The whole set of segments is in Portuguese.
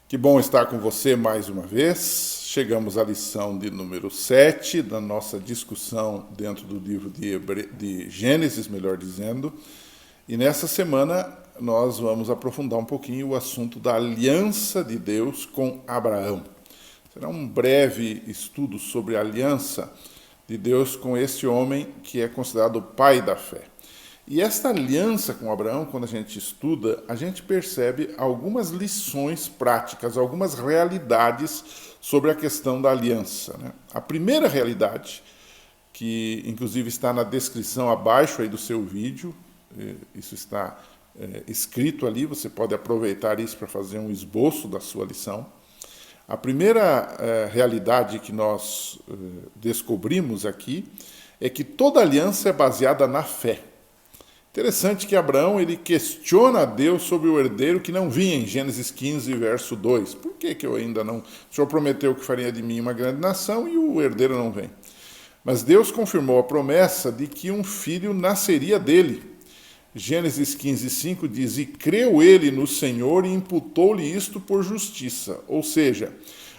Que bom estar com você mais uma vez. Chegamos à lição de número 7 da nossa discussão dentro do livro de Gênesis, melhor dizendo. E nessa semana nós vamos aprofundar um pouquinho o assunto da aliança de Deus com Abraão. Será um breve estudo sobre a aliança de Deus com esse homem que é considerado o pai da fé. E esta aliança com Abraão, quando a gente estuda, a gente percebe algumas lições práticas, algumas realidades sobre a questão da aliança, né? A primeira realidade, que inclusive está na descrição abaixo aí do seu vídeo, isso está escrito ali, você pode aproveitar isso para fazer um esboço da sua lição. A primeira realidade que nós descobrimos aqui é que toda aliança é baseada na fé. Interessante que Abraão ele questiona a Deus sobre o herdeiro que não vinha em Gênesis 15, verso 2. Por que eu ainda não... O Senhor prometeu que faria de mim uma grande nação e o herdeiro não vem. Mas Deus confirmou a promessa de que um filho nasceria dele. Gênesis 15, 5 diz, e creu ele no Senhor e imputou-lhe isto por justiça. Ou seja,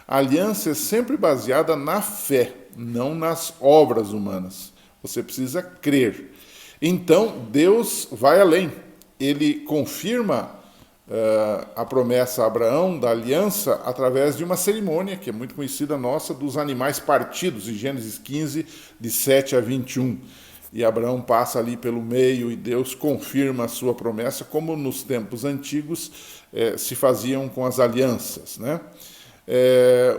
a aliança é sempre baseada na fé, não nas obras humanas. Você precisa crer. Então, Deus vai além. Ele confirma a promessa a Abraão da aliança através de uma cerimônia, que é muito conhecida nossa, dos animais partidos, em Gênesis 15, de 7 a 21. E Abraão passa ali pelo meio e Deus confirma a sua promessa, como nos tempos antigos se faziam com as alianças, né?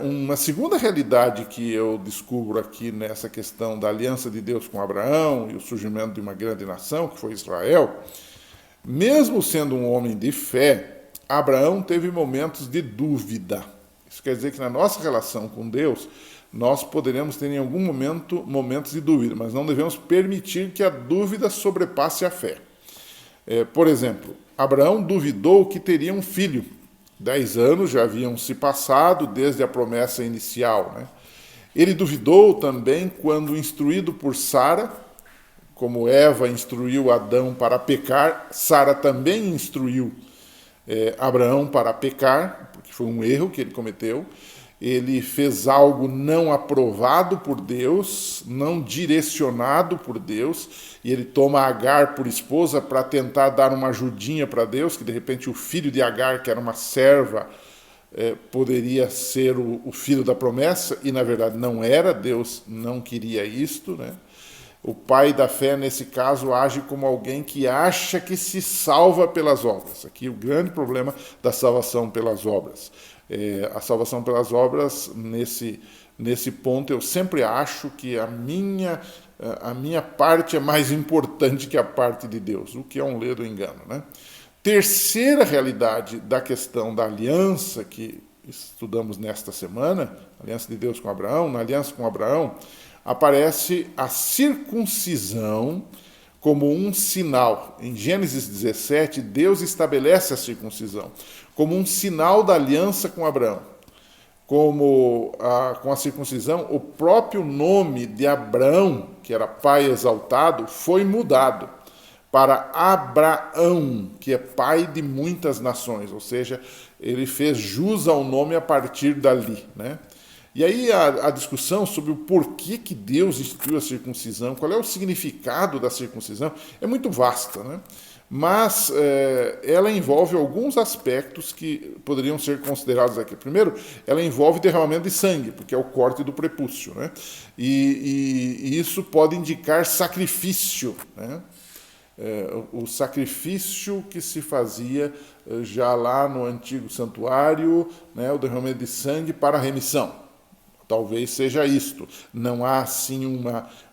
Uma segunda realidade que eu descubro aqui nessa questão da aliança de Deus com Abraão e o surgimento de uma grande nação, que foi Israel, mesmo sendo um homem de fé, Abraão teve momentos de dúvida. Isso quer dizer que na nossa relação com Deus, nós poderemos ter em algum momento momentos de dúvida, mas não devemos permitir que a dúvida sobrepasse a fé. Por exemplo, Abraão duvidou que teria um filho. 10 anos já haviam se passado desde a promessa inicial, né? Ele duvidou também quando, instruído por Sara, como Eva instruiu Adão para pecar, Sara também instruiu Abraão para pecar, porque foi um erro que ele cometeu. Ele fez algo não aprovado por Deus, não direcionado por Deus, e ele toma Agar por esposa para tentar dar uma ajudinha para Deus, que de repente o filho de Agar, que era uma serva, poderia ser o filho da promessa, e na verdade não era, Deus não queria isto, né? O pai da fé, nesse caso, age como alguém que acha que se salva pelas obras. Aqui o grande problema da salvação pelas obras. A salvação pelas obras, nesse ponto, eu sempre acho que a minha parte é mais importante que a parte de Deus, o que é um ledo engano, né? Terceira realidade da questão da aliança, que estudamos nesta semana, aliança de Deus com Abraão, na aliança com Abraão, aparece a circuncisão como um sinal. Em Gênesis 17, Deus estabelece a circuncisão como um sinal da aliança com Abraão. Com a circuncisão, o próprio nome de Abraão, que era pai exaltado, foi mudado para Abraão, que é pai de muitas nações, ou seja, ele fez jus ao nome a partir dali, né? E aí a discussão sobre o porquê que Deus instituiu a circuncisão, qual é o significado da circuncisão, é muito vasta, né? Mas ela envolve alguns aspectos que poderiam ser considerados aqui. Primeiro, ela envolve derramamento de sangue, porque é o corte do prepúcio, né? E isso pode indicar sacrifício, né? O sacrifício que se fazia já lá no antigo santuário, né? O derramamento de sangue para a remissão. Talvez seja isto. Não há, assim,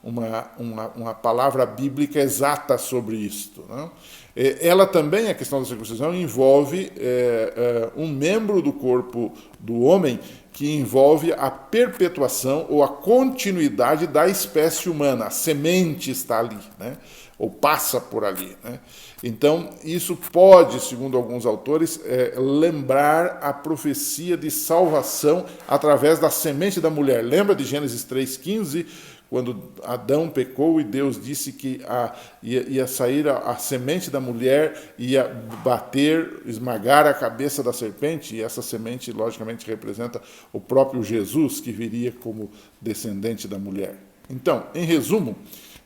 uma palavra bíblica exata sobre isto, né? Ela também, a questão da circuncisão, envolve um membro do corpo do homem que envolve a perpetuação ou a continuidade da espécie humana. A semente está ali, né? Ou passa por ali, né? Então, isso pode, segundo alguns autores, lembrar a profecia de salvação através da semente da mulher. Lembra de Gênesis 3,15, quando Adão pecou e Deus disse que ia sair a semente da mulher, ia bater, esmagar a cabeça da serpente, e essa semente, logicamente, representa o próprio Jesus, que viria como descendente da mulher. Então, em resumo,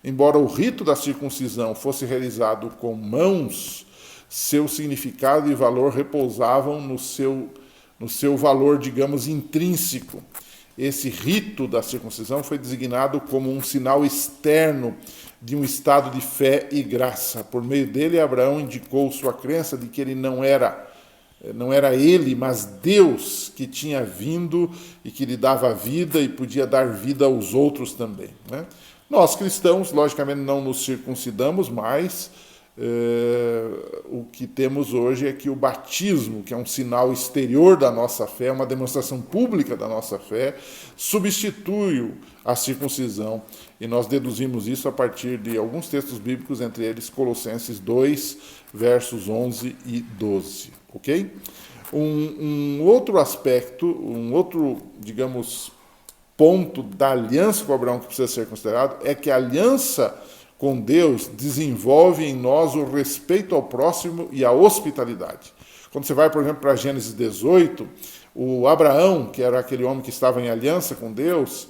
embora o rito da circuncisão fosse realizado com mãos, seu significado e valor repousavam no seu valor, digamos, intrínseco. Esse rito da circuncisão foi designado como um sinal externo de um estado de fé e graça. Por meio dele, Abraão indicou sua crença de que ele não era ele, mas Deus que tinha vindo e que lhe dava vida e podia dar vida aos outros também, né? Nós, cristãos, logicamente não nos circuncidamos, mas o que temos hoje é que o batismo, que é um sinal exterior da nossa fé, uma demonstração pública da nossa fé, substitui a circuncisão. E nós deduzimos isso a partir de alguns textos bíblicos, entre eles Colossenses 2, versos 11 e 12. Ok? Um outro aspecto, um outro, digamos, ponto da aliança com Abraão que precisa ser considerado é que a aliança com Deus desenvolve em nós o respeito ao próximo e a hospitalidade. Quando você vai, por exemplo, para Gênesis 18, o Abraão, que era aquele homem que estava em aliança com Deus,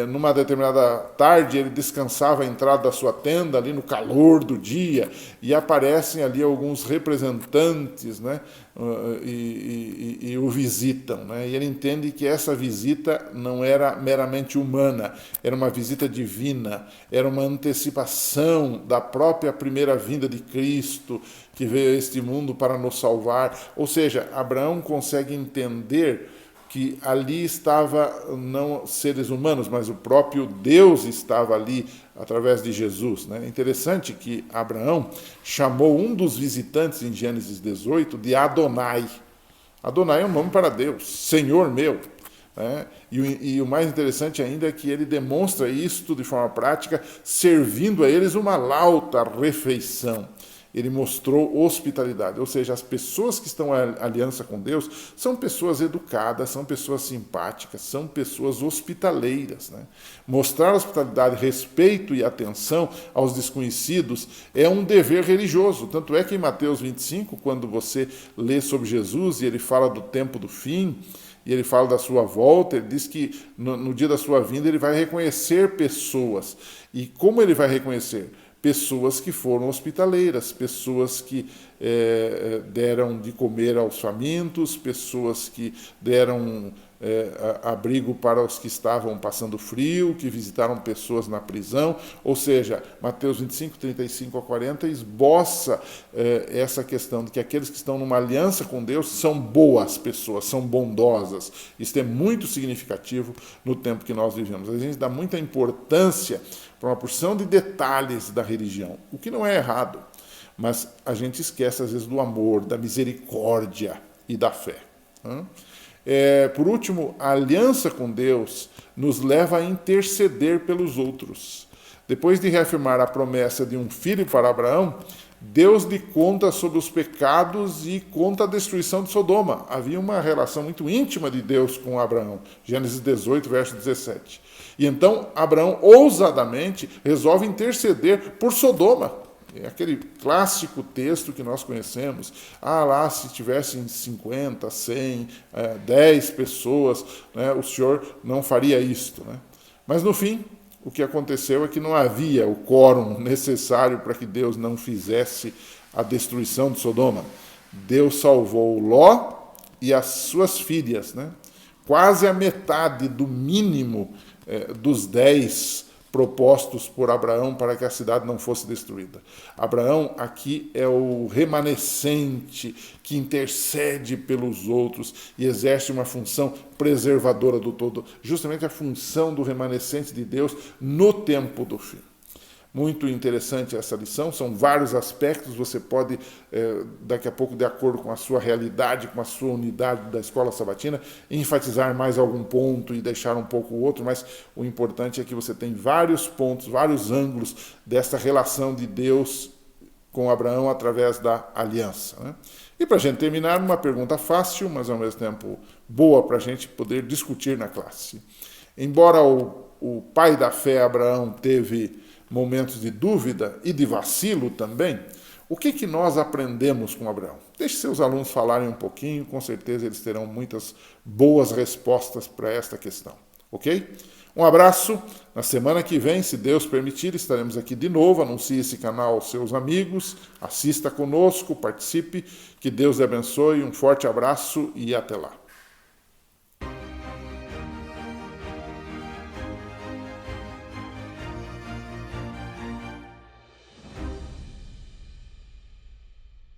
numa determinada tarde ele descansava à entrada da sua tenda, ali no calor do dia, e aparecem ali alguns representantes, né, e o visitam, né, e ele entende que essa visita não era meramente humana, era uma visita divina, era uma antecipação da própria primeira vinda de Cristo, que veio a este mundo para nos salvar. Ou seja, Abraão consegue entender que ali estava não seres humanos, mas o próprio Deus estava ali através de Jesus, né? É interessante que Abraão chamou um dos visitantes em Gênesis 18 de Adonai. Adonai é um nome para Deus, Senhor meu, né? E o mais interessante ainda é que ele demonstra isto de forma prática, servindo a eles uma lauta refeição. Ele mostrou hospitalidade, ou seja, as pessoas que estão em aliança com Deus são pessoas educadas, são pessoas simpáticas, são pessoas hospitaleiras, né? Mostrar hospitalidade, respeito e atenção aos desconhecidos é um dever religioso. Tanto é que em Mateus 25, quando você lê sobre Jesus e ele fala do tempo do fim, e ele fala da sua volta, ele diz que no dia da sua vinda ele vai reconhecer pessoas. E como ele vai reconhecer? Pessoas que foram hospitaleiras, pessoas que deram de comer aos famintos, pessoas que deram abrigo para os que estavam passando frio, que visitaram pessoas na prisão. Ou seja, Mateus 25, 35 a 40 esboça essa questão de que aqueles que estão numa aliança com Deus são boas pessoas, são bondosas. Isso é muito significativo no tempo que nós vivemos. A gente dá muita importância para uma porção de detalhes da religião, o que não é errado, mas a gente esquece às vezes do amor, da misericórdia e da fé. Por último, a aliança com Deus nos leva a interceder pelos outros. Depois de reafirmar a promessa de um filho para Abraão, Deus lhe conta sobre os pecados e conta a destruição de Sodoma. Havia uma relação muito íntima de Deus com Abraão. Gênesis 18, verso 17. E então Abraão ousadamente resolve interceder por Sodoma. É aquele clássico texto que nós conhecemos. Lá se tivessem 50, 100, 10 pessoas, né, o Senhor não faria isto, né? Mas no fim, o que aconteceu é que não havia o quórum necessário para que Deus não fizesse a destruição de Sodoma. Deus salvou Ló e as suas filhas, né? Quase a metade do mínimo dos 10 propostos por Abraão para que a cidade não fosse destruída. Abraão aqui é o remanescente que intercede pelos outros e exerce uma função preservadora do todo, justamente a função do remanescente de Deus no tempo do fim. Muito interessante essa lição, são vários aspectos, você pode, daqui a pouco, de acordo com a sua realidade, com a sua unidade da escola sabatina, enfatizar mais algum ponto e deixar um pouco o outro, mas o importante é que você tem vários pontos, vários ângulos dessa relação de Deus com Abraão através da aliança, né? E para a gente terminar, uma pergunta fácil, mas ao mesmo tempo boa para a gente poder discutir na classe. Embora o o pai da fé, Abraão, teve momentos de dúvida e de vacilo também, o que nós aprendemos com Abraão? Deixe seus alunos falarem um pouquinho, com certeza eles terão muitas boas respostas para esta questão, ok? Um abraço, na semana que vem, se Deus permitir, estaremos aqui de novo, anuncie esse canal aos seus amigos, assista conosco, participe, que Deus lhe abençoe, um forte abraço e até lá.